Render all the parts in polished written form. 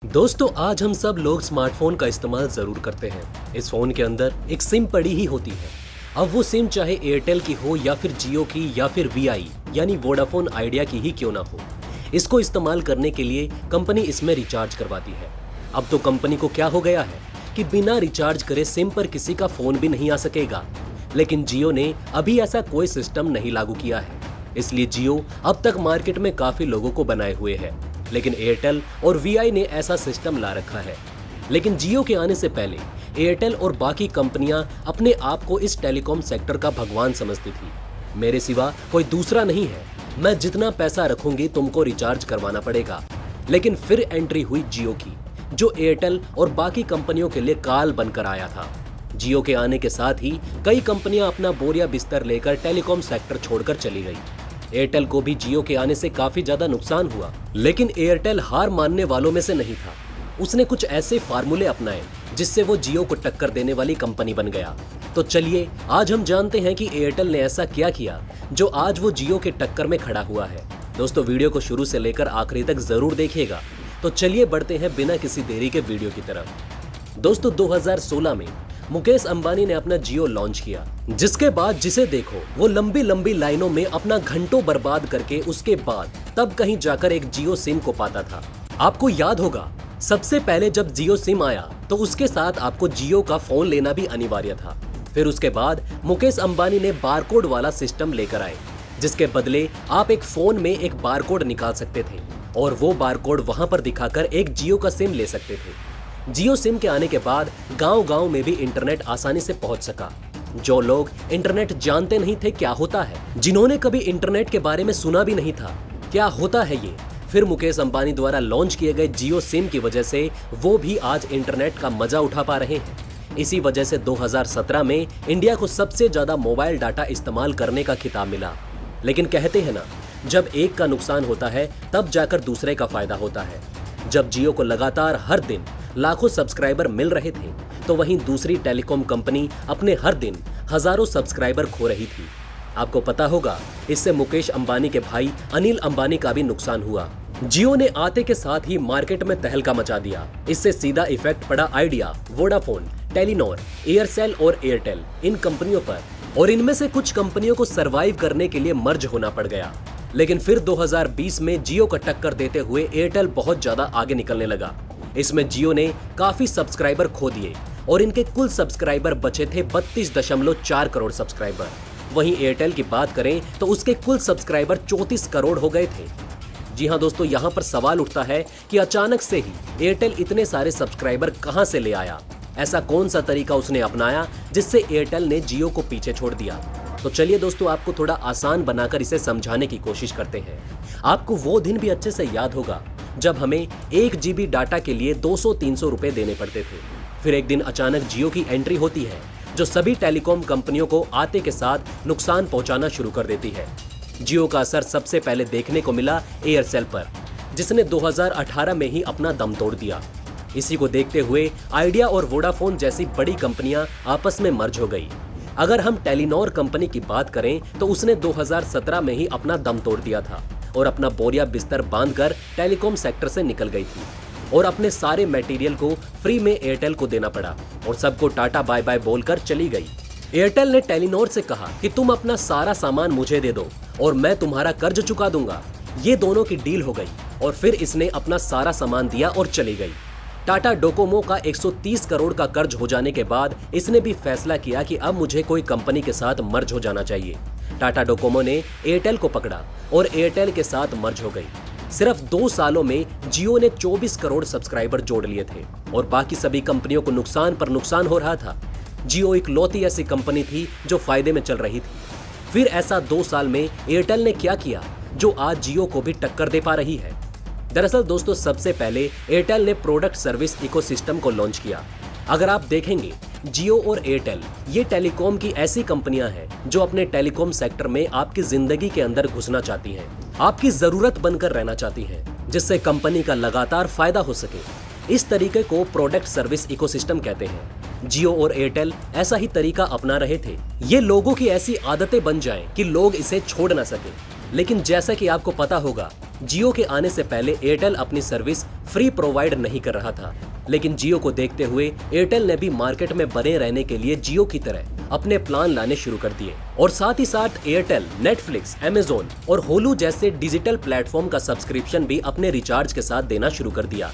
दोस्तों आज हम सब लोग स्मार्टफोन का इस्तेमाल जरूर करते हैं। इस फोन के अंदर एक सिम पड़ी ही होती है। अब वो सिम चाहे एयरटेल की हो या फिर जियो की या फिर वीआई यानी वोडाफोन आइडिया की ही क्यों ना हो, इसको इस्तेमाल करने के लिए कंपनी इसमें रिचार्ज करवाती है। अब तो कंपनी को क्या हो गया है कि बिना रिचार्ज करे सिम पर किसी का फोन भी नहीं आ सकेगा। लेकिन जियो ने अभी ऐसा कोई सिस्टम नहीं लागू किया है, इसलिए जियो अब तक मार्केट में काफी लोगों को बनाए हुए है। लेकिन एयरटेल और वीआई ने ऐसा सिस्टम ला रखा है। लेकिन जियो के आने से पहले एयरटेल और बाकी कंपनियां अपने आप को इस टेलीकॉम सेक्टर का भगवान समझती थी। मेरे सिवा कोई दूसरा नहीं है, मैं जितना पैसा रखूंगी तुमको रिचार्ज करवाना पड़ेगा। लेकिन फिर एंट्री हुई जियो की, जो एयरटेल और बाकी कंपनियों के लिए काल बनकर आया था। जियो के आने के साथ ही कई कंपनियां अपना बोरिया बिस्तर लेकर टेलीकॉम सेक्टर छोड़कर चली गई। एयरटेल को भी जियो के आने से काफी ज्यादा नुकसान हुआ, लेकिन एयरटेल हार मानने वालों में से नहीं था। उसने कुछ ऐसे फार्मूले अपनाए जिससे वो जियो को टक्कर देने वाली कंपनी बन गया। तो चलिए आज हम जानते हैं कि एयरटेल ने ऐसा क्या किया जो आज वो जियो के टक्कर में खड़ा हुआ है। दोस्तों वीडियो को शुरू से लेकर आखिरी तक जरूर देखिएगा। तो चलिए बढ़ते हैं बिना किसी देरी के वीडियो की तरफ। दोस्तों 2016 में मुकेश अंबानी ने अपना जियो लॉन्च किया, जिसके बाद जिसे देखो वो लंबी लंबी लाइनों में अपना घंटों बर्बाद करके उसके बाद तब कहीं जाकर एक जियो सिम को पाता था। आपको याद होगा सबसे पहले जब जियो सिम आया तो उसके साथ आपको जियो का फोन लेना भी अनिवार्य था। फिर उसके बाद मुकेश अंबानी ने बारकोड वाला सिस्टम लेकर आए, जिसके बदले आप एक फोन में एक बारकोड निकाल सकते थे और वो बारकोड वहां पर दिखाकर एक जियो का सिम ले सकते थे। जियो सिम के आने के बाद गांव-गांव में भी इंटरनेट आसानी से पहुंच सका। जो लोग इंटरनेट जानते नहीं थे क्या होता है, जिन्होंने कभी इंटरनेट के बारे में सुना भी नहीं था क्या होता है ये, फिर मुकेश अंबानी द्वारा लॉन्च किए गए जियो सिम की वजह से वो भी आज इंटरनेट का मजा उठा पा रहे हैं। इसी वजह से 2017 में इंडिया को सबसे ज्यादा मोबाइल डाटा इस्तेमाल करने का खिताब मिला। लेकिन कहते हैं ना, जब एक का नुकसान होता है तब जाकर दूसरे का फायदा होता है। जब जियो को लगातार हर दिन लाखों सब्सक्राइबर मिल रहे थे, तो वहीं दूसरी टेलीकॉम कंपनी अपने हर दिन हजारों सब्सक्राइबर खो रही थी। आपको पता होगा इससे मुकेश अंबानी के भाई अनिल अंबानी का भी नुकसान हुआ। जियो ने आते के साथ ही मार्केट में तहलका मचा दिया। इससे सीधा इफेक्ट पड़ा आइडिया, वोडाफोन, टेलीनॉर, एयरसेल और एयरटेल इन कंपनियों पर, और इनमें से कुछ कंपनियों को सरवाइव करने के लिए मर्ज होना पड़ गया। लेकिन फिर 2020 में जियो को टक्कर देते हुए एयरटेल बहुत ज्यादा आगे निकलने लगा। इसमें जियो ने काफी सब्सक्राइबर खो दिए और इनके कुल सब्सक्राइबर बचे थे 32.4 करोड़ सब्सक्राइबर। वहीं एयरटेल की बात करें तो उसके कुल सब्सक्राइबर 34 करोड़ हो गए थे। जी हां दोस्तों, यहाँ पर सवाल उठता है कि अचानक से ही एयरटेल इतने सारे सब्सक्राइबर कहां से ले आया? ऐसा कौन सा तरीका उसने अपनाया जिससे एयरटेल ने जियो को पीछे छोड़ दिया? तो चलिए दोस्तों आपको थोड़ा आसान बनाकर इसे समझाने की कोशिश करते हैं। आपको वो दिन भी अच्छे से याद होगा जब हमें 1 GB डाटा के लिए 200-300 रुपए देने पड़ते थे। फिर एक दिन अचानक जियो की एंट्री होती है, जो सभी टेलीकॉम कंपनियों को आते के साथ नुकसान पहुंचाना शुरू कर देती है। जियो का असर सबसे पहले देखने को मिला एयरसेल पर, जिसने 2018 में ही अपना दम तोड़ दिया। इसी को देखते हुए आइडिया और वोडाफोन जैसी बड़ी कंपनियां आपस में मर्ज हो गई। अगर हम टेलीनॉर कंपनी की बात करें तो उसने 2017 में ही अपना दम तोड़ दिया था और अपना बोरिया बिस्तर बांधकर टेलीकॉम सेक्टर से निकल गई थी और अपने सारे मटेरियल को फ्री में एयरटेल को देना पड़ा और सबको टाटा बाय बाय बोलकर चली गई। एयरटेल ने टेलीनॉर से कहा कि तुम अपना सारा सामान मुझे दे दो और मैं तुम्हारा कर्ज चुका दूंगा। ये दोनों की डील हो गई और फिर इसने अपना सारा सामान दिया और चली गई। टाटा डोकोमो का 130 करोड़ का कर्ज हो जाने के बाद इसने भी फैसला किया कि अब मुझे कोई कंपनी के साथ मर्ज हो जाना चाहिए। टाटा डोकोमो ने एयरटेल को पकड़ा और एयरटेल के साथ मर्ज हो गई। सिर्फ 2 सालों में जियो ने 24 करोड़ सब्सक्राइबर जोड़ लिए थे और बाकी सभी कंपनियों को नुकसान पर नुकसान हो रहा था। जियो इकलौती ऐसी कंपनी थी जो फायदे में चल रही थी। फिर ऐसा 2 साल में एयरटेल ने क्या किया जो आज जियो को भी टक्कर दे पा रही है? दरअसल दोस्तों सबसे पहले एयरटेल ने प्रोडक्ट सर्विस इकोसिस्टम को लॉन्च किया। अगर आप देखेंगे जियो और एयरटेल ये टेलीकॉम की ऐसी कंपनियां हैं जो अपने टेलीकॉम सेक्टर में आपकी जिंदगी के अंदर घुसना चाहती हैं, आपकी जरूरत बनकर रहना चाहती हैं, जिससे कंपनी का लगातार फायदा हो सके। इस तरीके को प्रोडक्ट सर्विस इकोसिस्टम कहते हैं। जियो और एयरटेल ऐसा ही तरीका अपना रहे थे। ये लोगों की ऐसी आदतें बन जाएं कि लोग इसे छोड़ ना सके। लेकिन जैसा कि आपको पता होगा, जियो के आने से पहले एयरटेल अपनी सर्विस फ्री प्रोवाइड नहीं कर रहा था, लेकिन जियो को देखते हुए एयरटेल ने भी मार्केट में बने रहने के लिए जियो की तरह अपने प्लान लाने शुरू कर दिए और साथ ही साथ एयरटेल नेटफ्लिक्स, अमेज़न और होलू जैसे डिजिटल प्लेटफॉर्म का सब्सक्रिप्शन भी अपने रिचार्ज के साथ देना शुरू कर दिया।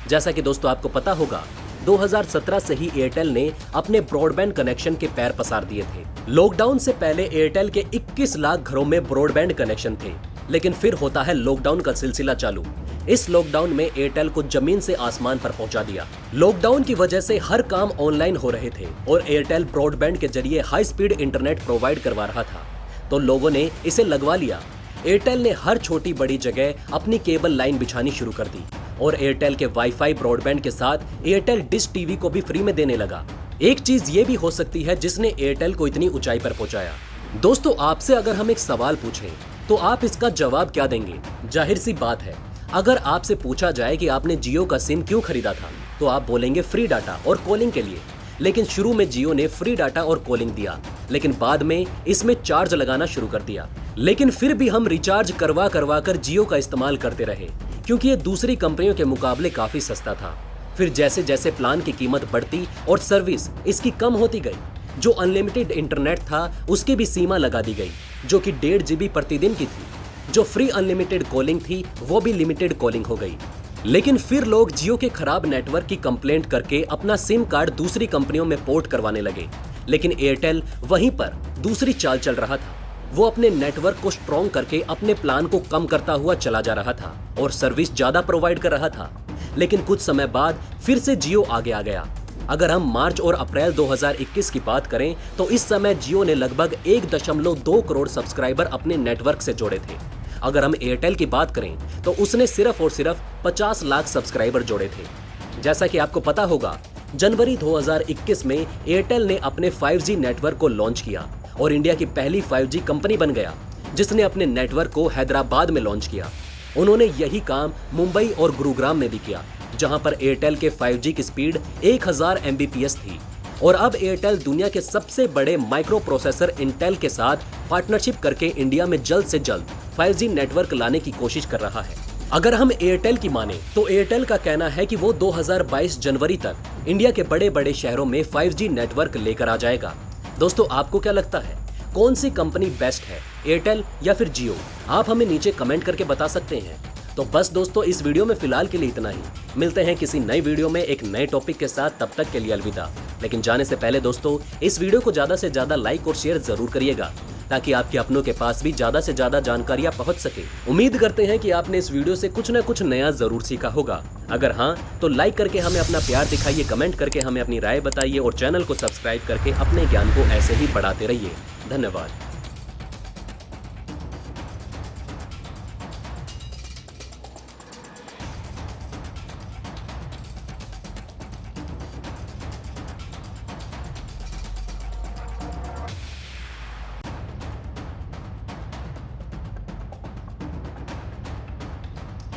जैसा कि दोस्तों आपको पता होगा, 2017 से ही एयरटेल ने अपने ब्रॉडबैंड कनेक्शन के पैर पसार दिए थे। लॉकडाउन से पहले एयरटेल के 21 लाख घरों में ब्रॉडबैंड कनेक्शन थे, लेकिन फिर होता है लॉकडाउन का सिलसिला चालू। इस लॉकडाउन में एयरटेल को जमीन से आसमान पर पहुंचा दिया। लॉकडाउन की वजह से हर काम ऑनलाइन हो रहे थे और एयरटेल ब्रॉडबैंड के जरिए हाई स्पीड इंटरनेट प्रोवाइड करवा रहा था, तो लोगों ने इसे लगवा लिया। एयरटेल ने हर छोटी बड़ी जगह अपनी केबल लाइन बिछानी शुरू कर दी और एयरटेल के वाईफाई ब्रॉडबैंड के साथ एयरटेल डिश टीवी को भी फ्री में देने लगा। एक चीज ये भी हो सकती है जिसने एयरटेल को इतनी ऊंचाई पर पहुंचाया। दोस्तों, आपसे अगर हम एक सवाल पूछें तो आप इसका जवाब क्या देंगे? जाहिर सी बात है, अगर आपसे पूछा जाए कि आपने जियो का सिम क्यों खरीदा था, तो आप बोलेंगे फ्री डाटा और कॉलिंग के लिए। लेकिन शुरू में जियो ने फ्री डाटा और कॉलिंग दिया, लेकिन बाद में इसमें चार्ज लगाना शुरू कर दिया। लेकिन फिर भी हम रिचार्ज करवा कर जियो का इस्तेमाल करते रहे, क्योंकि ये दूसरी कंपनियों के मुकाबले काफी सस्ता था। फिर जैसे जैसे प्लान की कीमत बढ़ती और सर्विस इसकी कम होती गई, जो अनलिमिटेड इंटरनेट था उसकी भी सीमा लगा दी गई, जो कि 1.5 GB प्रतिदिन की थी। जो फ्री अनलिमिटेड कॉलिंग थी वो भी लिमिटेड कॉलिंग हो गई। लेकिन फिर लोग जियो के खराब नेटवर्क की कंप्लेंट करके अपना सिम कार्ड दूसरी कंपनियों में पोर्ट करवाने लगे। लेकिन एयरटेल वहीं पर दूसरी चाल चल रहा था। वो अपने नेटवर्क को स्ट्रॉन्ग करके अपने प्लान को कम करता हुआ चला जा रहा था और सर्विस ज्यादा प्रोवाइड कर रहा था। लेकिन कुछ समय बाद फिर से जियो आगे आ गया। अगर हम मार्च और अप्रैल 2021 की बात करें तो इस समय जियो ने लगभग 1.2 करोड़ सब्सक्राइबर अपने नेटवर्क से जोड़े थे। अगर हम एयरटेल की बात करें तो उसने सिर्फ और सिर्फ 50 लाख सब्सक्राइबर जोड़े थे। जैसा कि आपको पता होगा, जनवरी 2021 में एयरटेल ने अपने 5G नेटवर्क को लॉन्च किया और इंडिया की पहली 5G कंपनी बन गया, जिसने अपने नेटवर्क को हैदराबाद में लॉन्च किया। उन्होंने यही काम मुंबई और गुरुग्राम में भी किया, जहां पर एयरटेल के 5G की स्पीड 1000 Mbps थी। और अब एयरटेल दुनिया के सबसे बड़े माइक्रो प्रोसेसर इंटेल के साथ पार्टनरशिप करके इंडिया में जल्द से जल्द 5G नेटवर्क लाने की कोशिश कर रहा है। अगर हम एयरटेल की माने तो एयरटेल का कहना है कि वो 2022 जनवरी तक इंडिया के बड़े बड़े शहरों में 5G नेटवर्क लेकर आ जाएगा। दोस्तों, आपको क्या लगता है, कौन सी कंपनी बेस्ट है, एयरटेल या फिर जियो? आप हमें नीचे कमेंट करके बता सकते हैं। तो बस दोस्तों, इस वीडियो में फिलहाल के लिए इतना ही। मिलते हैं किसी नई वीडियो में एक नए टॉपिक के साथ, तब तक के लिए अलविदा। लेकिन जाने से पहले दोस्तों, इस वीडियो को ज्यादा से ज्यादा लाइक और शेयर जरूर करिएगा, ताकि आपके अपनों के पास भी ज्यादा से ज्यादा जानकारियां पहुंच सके। उम्मीद करते हैं कि आपने इस वीडियो से कुछ न कुछ नया जरूर सीखा होगा। अगर हाँ, तो लाइक करके हमें अपना प्यार दिखाइए, कमेंट करके हमें अपनी राय बताइए और चैनल को सब्सक्राइब करके अपने ज्ञान को ऐसे ही बढ़ाते रहिए। धन्यवाद।